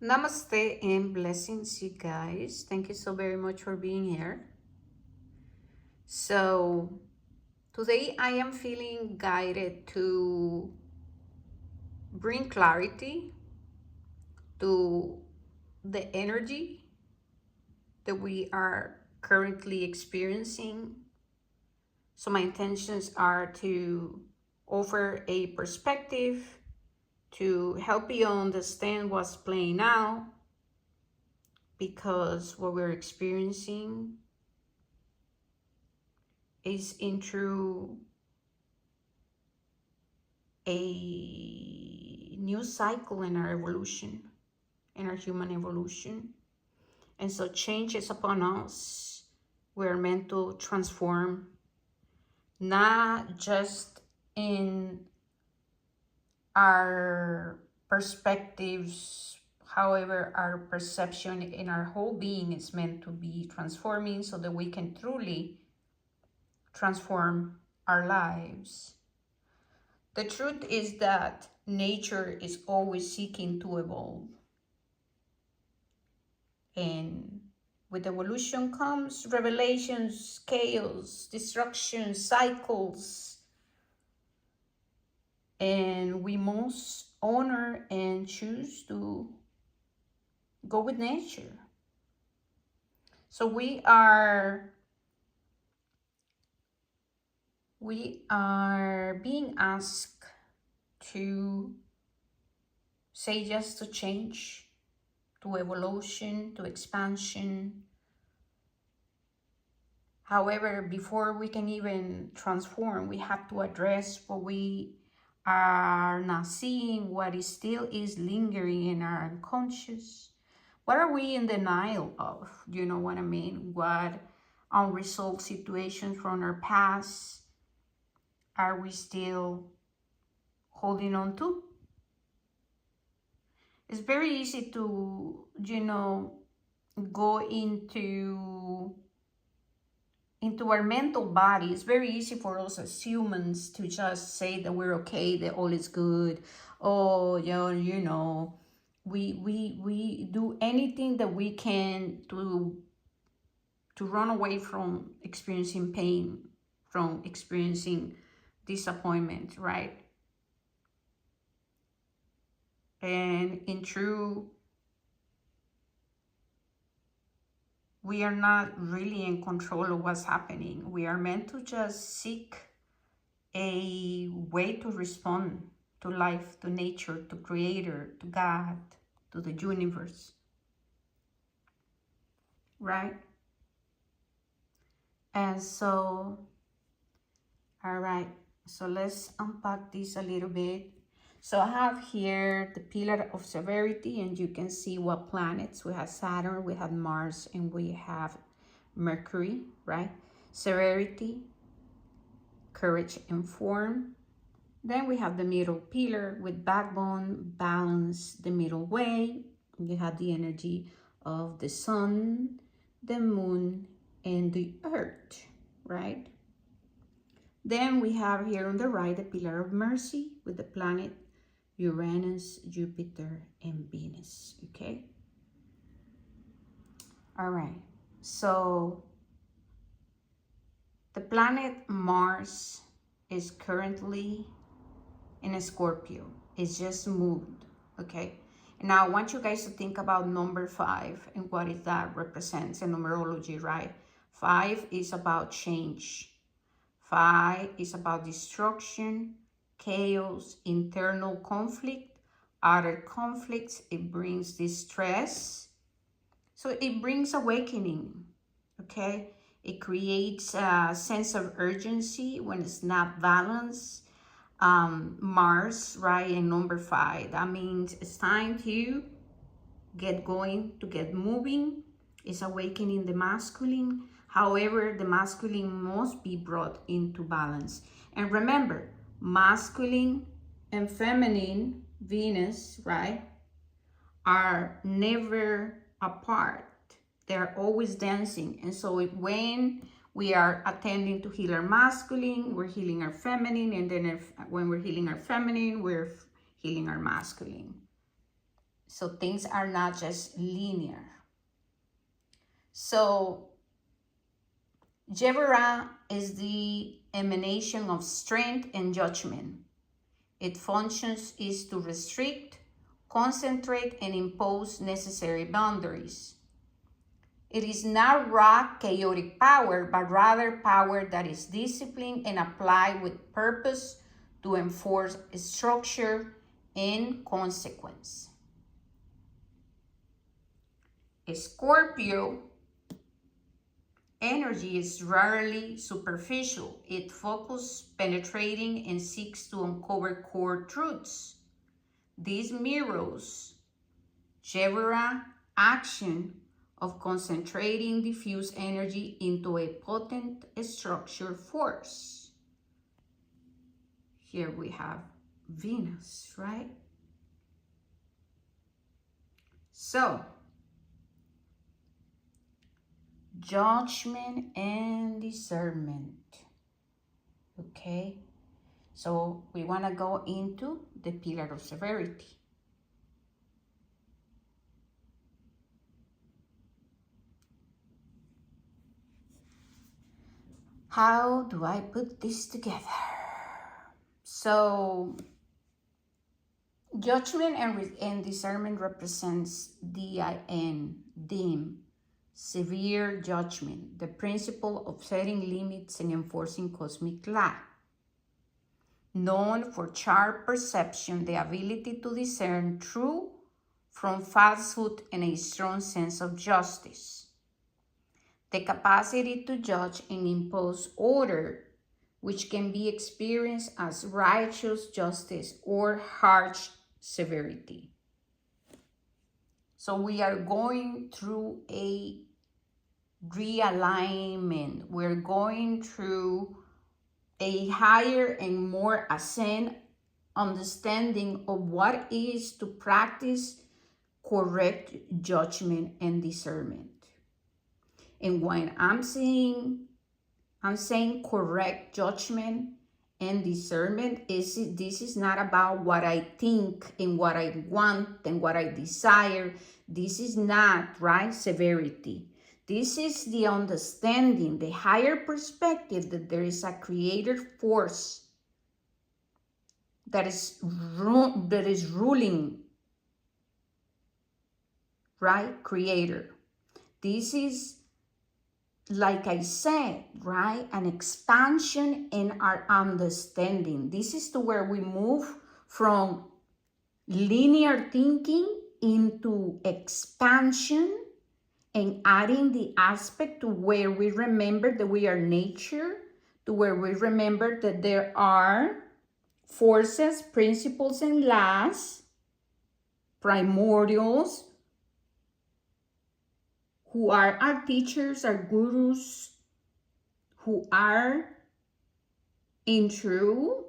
Namaste and blessings, you guys. Thank you so very much for being here. So, today I am feeling guided to bring clarity to the energy that we are currently experiencing. So, my intentions are to offer a perspective to help you understand what's playing out, because what we're experiencing is into a new cycle in our evolution, in our human evolution. And so change is upon us. We're meant to transform, not just in our perspectives, however, our perception in our whole being is meant to be transforming so that we can truly transform our lives. The truth is that nature is always seeking to evolve. And with evolution comes revelations, chaos, destruction, cycles. And we must honor and choose to go with nature. So we are being asked to say yes to change, to evolution, to expansion. However, before we can even transform, we have to address what we are not seeing, what is still is lingering in our unconscious. What are we in denial of? Do you know what I mean? What unresolved situations from our past are we still holding on to? It's very easy to, go into our mental body. It's very easy for us as humans to just say that we're okay, that all is good. Oh, we do anything that we can to run away from experiencing pain, from experiencing disappointment, right? And in true, we are not really in control of what's happening. We are meant to just seek a way to respond to life, to nature, to creator, to God, to the universe, right? And so, all right, so let's unpack this a little bit. So I have here the pillar of severity, and you can see what planets. We have Saturn, we have Mars, and we have Mercury, right? Severity, courage, and form. Then we have the middle pillar with backbone, balance, the middle way. You have the energy of the sun, the moon, and the earth, right? Then we have here on the right the pillar of mercy with the planet Uranus, Jupiter, and Venus, okay? All right, so the planet Mars is currently in a Scorpio. It's just moved, okay? And now I want you guys to think about number 5 and what is that represents in numerology, right? 5 is about change. 5 is about destruction, chaos, internal conflict, outer conflicts. It brings distress. So it brings awakening, okay? It creates a sense of urgency when it's not balanced. Mars, right, in number 5. That means it's time to get going, to get moving. It's awakening the masculine. However, the masculine must be brought into balance. And remember, masculine and feminine Venus, right, are never apart. They're always dancing. And so when we are attending to heal our masculine, we're healing our feminine. And then when we're healing our feminine, we're healing our masculine. So things are not just linear. So Jevera is the emanation of strength and judgment. Its functions is to restrict, concentrate, and impose necessary boundaries. It is not raw, chaotic power, but rather power that is disciplined and applied with purpose to enforce structure and consequence. Scorpio energy is rarely superficial. It focuses, penetrating, and seeks to uncover core truths. This mirrors Jevera action of concentrating diffuse energy into a potent structure force. Here we have Venus, right? So, judgment and discernment. Okay, so we want to go into the pillar of severity. How do I put this together? So, judgment and discernment represents DIN, dim, severe judgment, the principle of setting limits and enforcing cosmic law. Known for sharp perception, the ability to discern true from falsehood, and a strong sense of justice. The capacity to judge and impose order, which can be experienced as righteous justice or harsh severity. So we are going through a realignment. We're going through a higher and more ascent understanding of what is to practice correct judgment and discernment. And when I'm saying correct judgment and discernment, this is not about what I think and what I want and what I desire. This is not, right, severity. This is the understanding, the higher perspective that there is a creator force that is ruling, right? Creator. This is, like I said, right, an expansion in our understanding. This is to where we move from linear thinking into expansion and adding the aspect to where we remember that we are nature, to where we remember that there are forces, principles, and laws, primordials, who are our teachers, our gurus, who are in true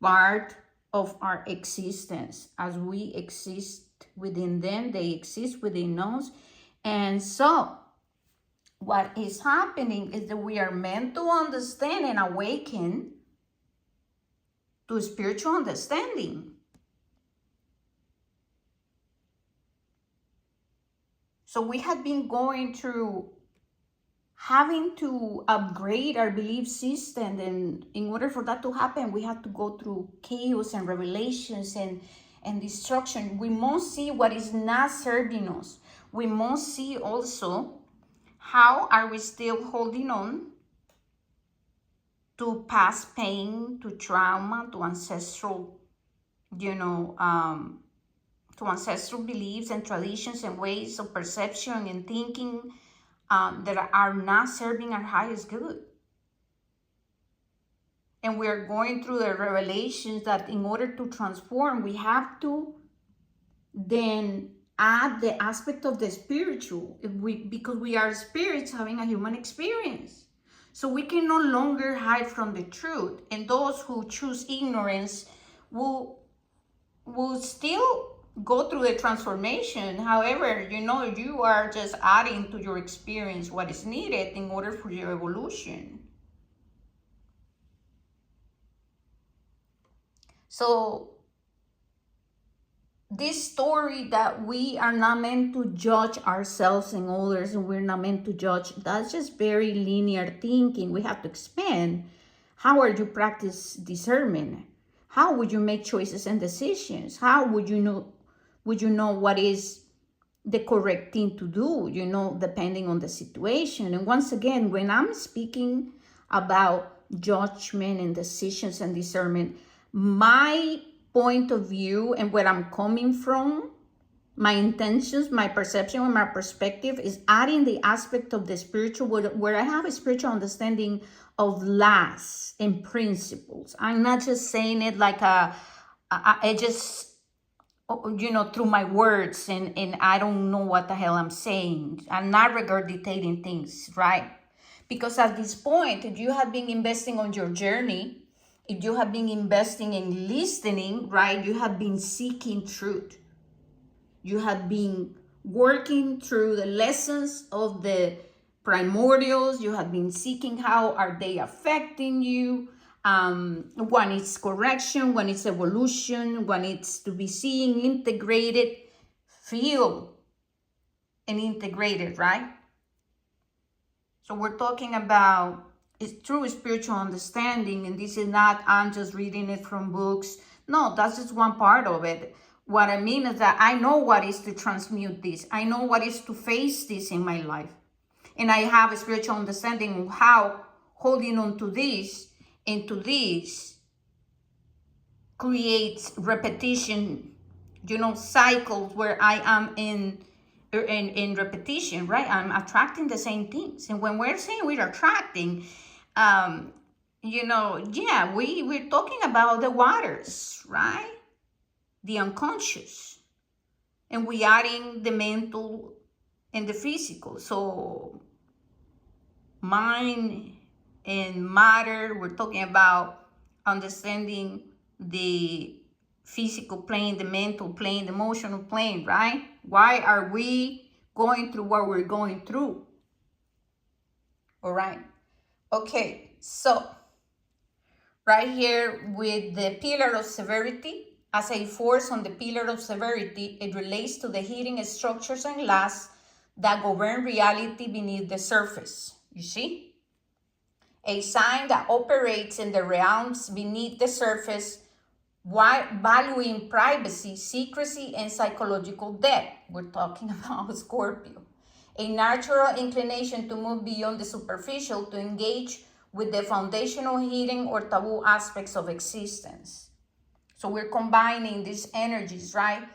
part of our existence. As we exist within them, they exist within us. And so what is happening is that we are meant to understand and awaken to spiritual understanding. So we have been going through having to upgrade our belief system, and in order for that to happen, we have to go through chaos and revelations and destruction. We must see what is not serving us. We must see also how are we still holding on to past pain, to trauma, to ancestral, to ancestral beliefs and traditions and ways of perception and thinking that are not serving our highest good. And we are going through the revelations that in order to transform, we have to then add the aspect of the spiritual, because we are spirits having a human experience. So we can no longer hide from the truth. And those who choose ignorance will still go through the transformation. However, you are just adding to your experience what is needed in order for your evolution. So this story that we are not meant to judge ourselves and others, and we're not meant to judge, that's just very linear thinking. We have to expand. How are you practice discernment? How would you make choices and decisions? How would you know what is the correct thing to do, depending on the situation? And once again, when I'm speaking about judgment and decisions and discernment, my point of view and where I'm coming from, my intentions, my perception, and my perspective is adding the aspect of the spiritual, where I have a spiritual understanding of laws and principles. I'm not just saying it like I just, through my words, and I don't know what the hell I'm saying. I'm not regurgitating things, right? Because at this point, if you have been investing on your journey, if you have been investing in listening, right, you have been seeking truth. You have been working through the lessons of the primordials. You have been seeking how are they affecting you. When it's correction, when it's evolution, when it's to be seen, integrated, feel, and integrated, right? So we're talking about it's true spiritual understanding, and this is not I'm just reading it from books. No, that's just one part of it. What I mean is that I know what is to transmute this. I know what is to face this in my life. And I have a spiritual understanding of how holding on to this and to this creates repetition, cycles where I am in repetition, right? I'm attracting the same things. And when we're saying we're attracting, we're talking about the waters, right? The unconscious. And we adding the mental and the physical. So mind and matter, we're talking about understanding the physical plane, the mental plane, the emotional plane, right? Why are we going through what we're going through? All right. Okay, so right here with the pillar of severity, as a force on the pillar of severity, it relates to the hidden structures and laws that govern reality beneath the surface. You see? A sign that operates in the realms beneath the surface, while valuing privacy, secrecy, and psychological depth. We're talking about Scorpio. A natural inclination to move beyond the superficial, to engage with the foundational, hidden, or taboo aspects of existence. So we're combining these energies, right?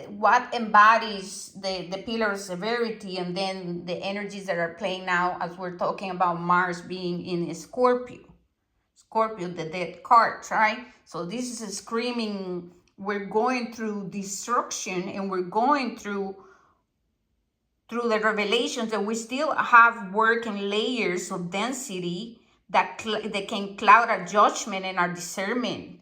What embodies the pillar of severity, and then the energies that are playing now as we're talking about Mars being in Scorpio. Scorpio, the dead card, right? So this is a screaming, we're going through destruction, and we're going through the revelations that we still have work in layers of density that can cloud our judgment and our discernment.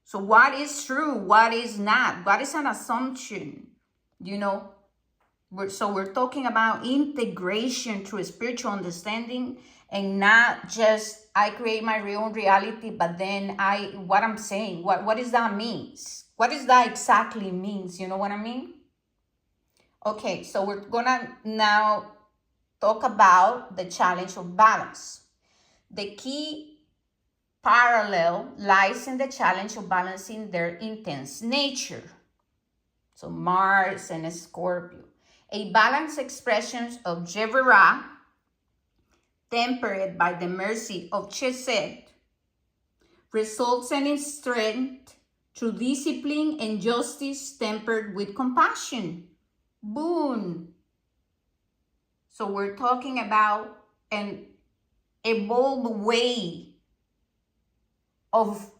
So what is true? What is not? What is an assumption? We're talking about integration through spiritual understanding, and not just I create my own reality, but then what I'm saying, what does that means? What does that exactly means? You know what I mean? Okay, so we're gonna now talk about the challenge of balance. The key parallel lies in the challenge of balancing their intense nature. So Mars and Scorpio. A balanced expression of Jevera, tempered by the mercy of Chesed, results in strength through discipline and justice tempered with compassion. Boom. So we're talking about an evolved way of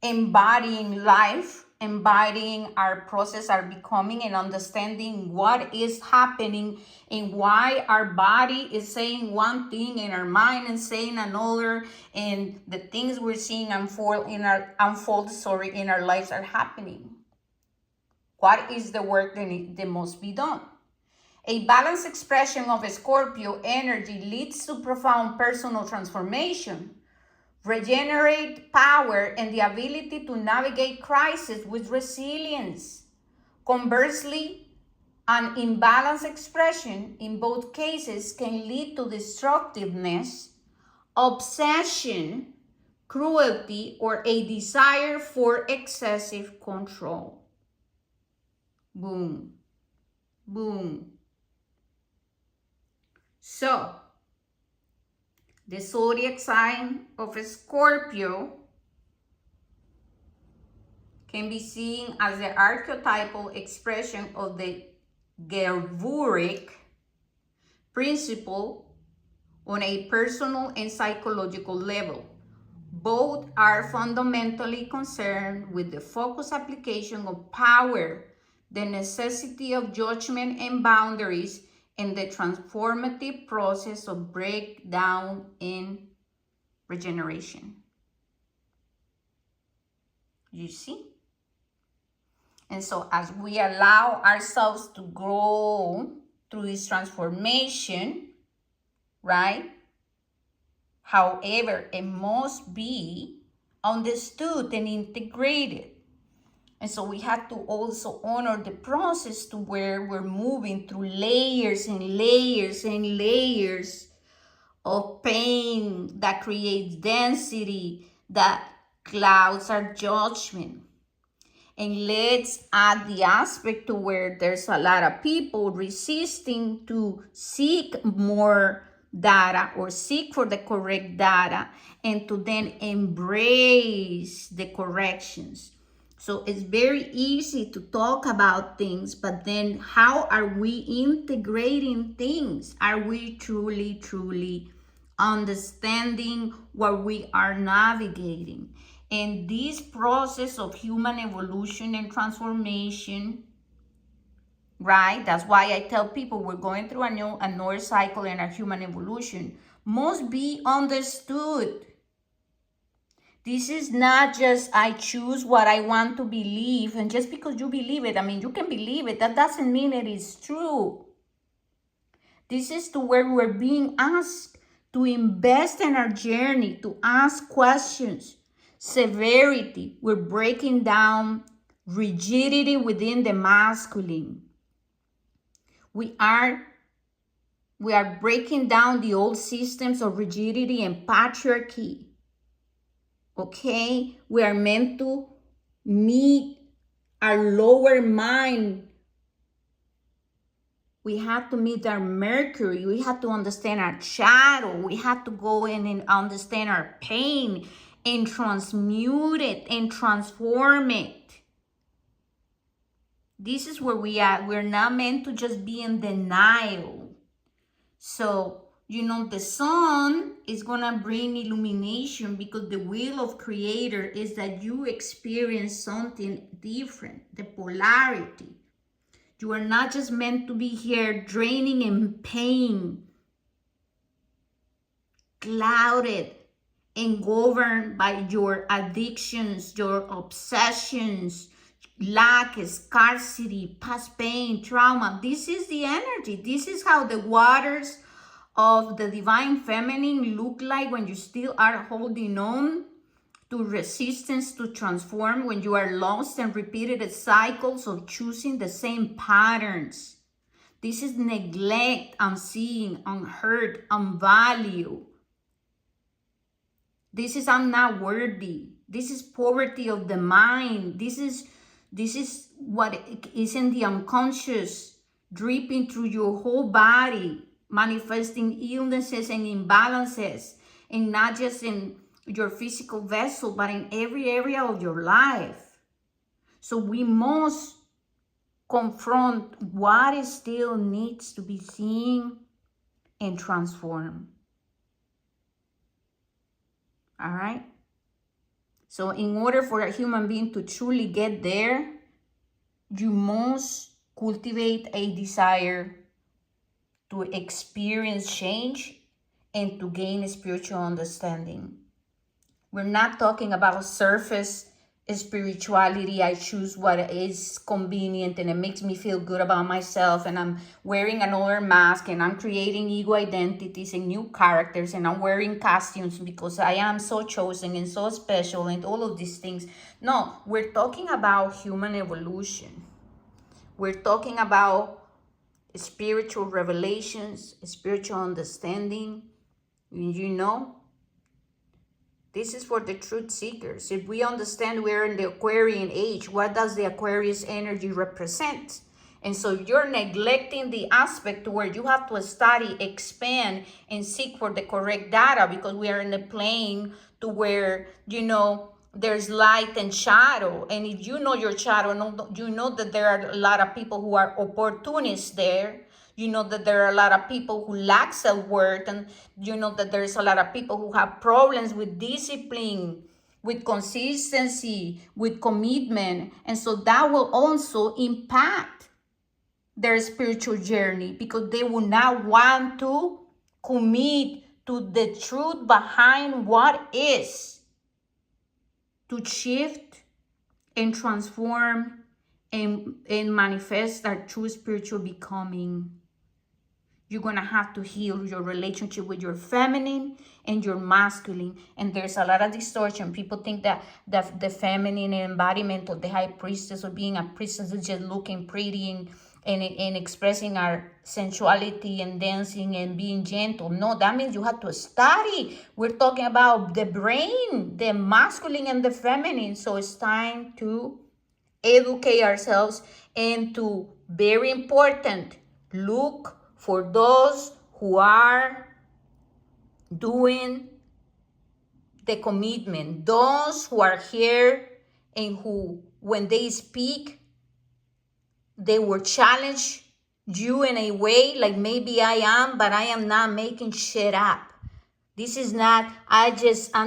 embodying life, embodying our process, our becoming, and understanding what is happening and why our body is saying one thing and our mind is saying another, and the things we're seeing unfold in our lives are happening. What is the work that must be done? A balanced expression of a Scorpio energy leads to profound personal transformation, regenerate power, and the ability to navigate crisis with resilience. Conversely, an imbalanced expression in both cases can lead to destructiveness, obsession, cruelty, or a desire for excessive control. Boom, boom. So, the zodiac sign of Scorpio can be seen as the archetypal expression of the Gerburic principle on a personal and psychological level. Both are fundamentally concerned with the focused application of power, the necessity of judgment and boundaries, and the transformative process of breakdown and regeneration. You see? And so as we allow ourselves to grow through this transformation, right? However, it must be understood and integrated. And so we have to also honor the process to where we're moving through layers and layers and layers of pain that creates density, that clouds our judgment. And let's add the aspect to where there's a lot of people resisting to seek more data or seek for the correct data and to then embrace the corrections. So it's very easy to talk about things, but then how are we integrating things? Are we truly understanding what we are navigating? And this process of human evolution and transformation, right? That's why I tell people we're going through another cycle in our human evolution, must be understood. This is not just I choose what I want to believe, and just because you believe it, I mean, you can believe it, that doesn't mean it is true. This is to where we're being asked to invest in our journey, to ask questions. Severity, we're breaking down rigidity within the masculine. We are breaking down the old systems of rigidity and patriarchy. Okay, we are meant to meet our lower mind. We have to meet our Mercury. We have to understand our shadow. We have to go in and understand our pain and transmute it and transform it. This is where we are. We're not meant to just be in denial. So, you know, the sun is going to bring illumination because the will of Creator is that you experience something different, the polarity. You are not just meant to be here draining in pain, clouded and governed by your addictions, your obsessions, lack, scarcity, past pain, trauma. This is the energy. This is how the waters of the divine feminine look like when you still are holding on to resistance to transform, when you are lost in repeated cycles of choosing the same patterns. This is neglect, unseeing, unheard, unvalued. This is I'm not worthy. This is poverty of the mind. This is what is in the unconscious, dripping through your whole body, manifesting illnesses and imbalances, and not just in your physical vessel, but in every area of your life. So we must confront what still needs to be seen and transformed. All right? So in order for a human being to truly get there, you must cultivate a desire to experience change and to gain spiritual understanding. We're not talking about surface spirituality. I choose what is convenient and it makes me feel good about myself, and I'm wearing another mask, and I'm creating ego identities and new characters, and I'm wearing costumes because I am so chosen and so special and all of these things. No, we're talking about human evolution. We're talking about spiritual revelations, spiritual understanding. You know, this is for the truth seekers. If we understand we're in the Aquarian age, what does the Aquarius energy represent? And so you're neglecting the aspect where you have to study, expand, and seek for the correct data, because we are in a plane to where, you know, there's light and shadow. And if you know your shadow, you know that there are a lot of people who are opportunists there. You know that there are a lot of people who lack self-worth, and you know that there's a lot of people who have problems with discipline, with consistency, with commitment. And so that will also impact their spiritual journey, because they will not want to commit to the truth behind what is, to shift and transform and manifest our true spiritual becoming. You're going to have to heal your relationship with your feminine and your masculine. And there's a lot of distortion. People think that the feminine embodiment of the high priestess or being a priestess is just looking pretty and expressing our sensuality and dancing and being gentle. No, that means you have to study. We're talking about the brain, the masculine and the feminine. So it's time to educate ourselves, and to, very important, look for those who are doing the commitment, those who are here and who, when they speak, they will challenge you in a way like maybe I am, but I am not making shit up. This is not, I'm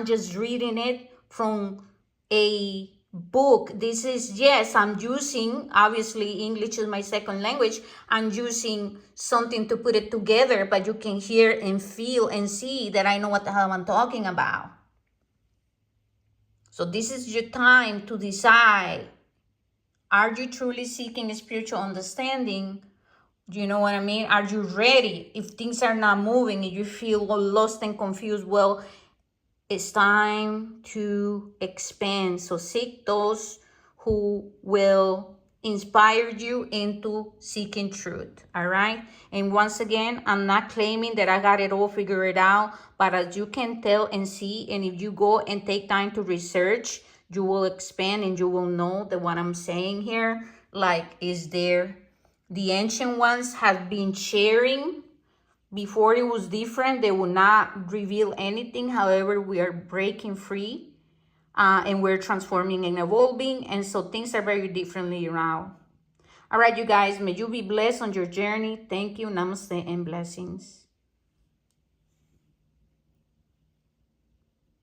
just reading it from a book. This is, yes, I'm using, obviously English is my second language, I'm using something to put it together, but you can hear and feel and see that I know what the hell I'm talking about. So this is your time to decide, are you truly seeking spiritual understanding? Do you know what I mean? Are you ready? If things are not moving and you feel lost and confused, well, it's time to expand. So seek those who will inspire you into seeking truth. All right. And once again, I'm not claiming that I got it all figured out, but as you can tell and see, and if you go and take time to research, you will expand and you will know that what I'm saying here, like, is there. The ancient ones have been sharing. Before it was different. They will not reveal anything. However, we are breaking free and we're transforming and evolving. And so things are very differently around. All right, you guys, may you be blessed on your journey. Thank you. Namaste and blessings.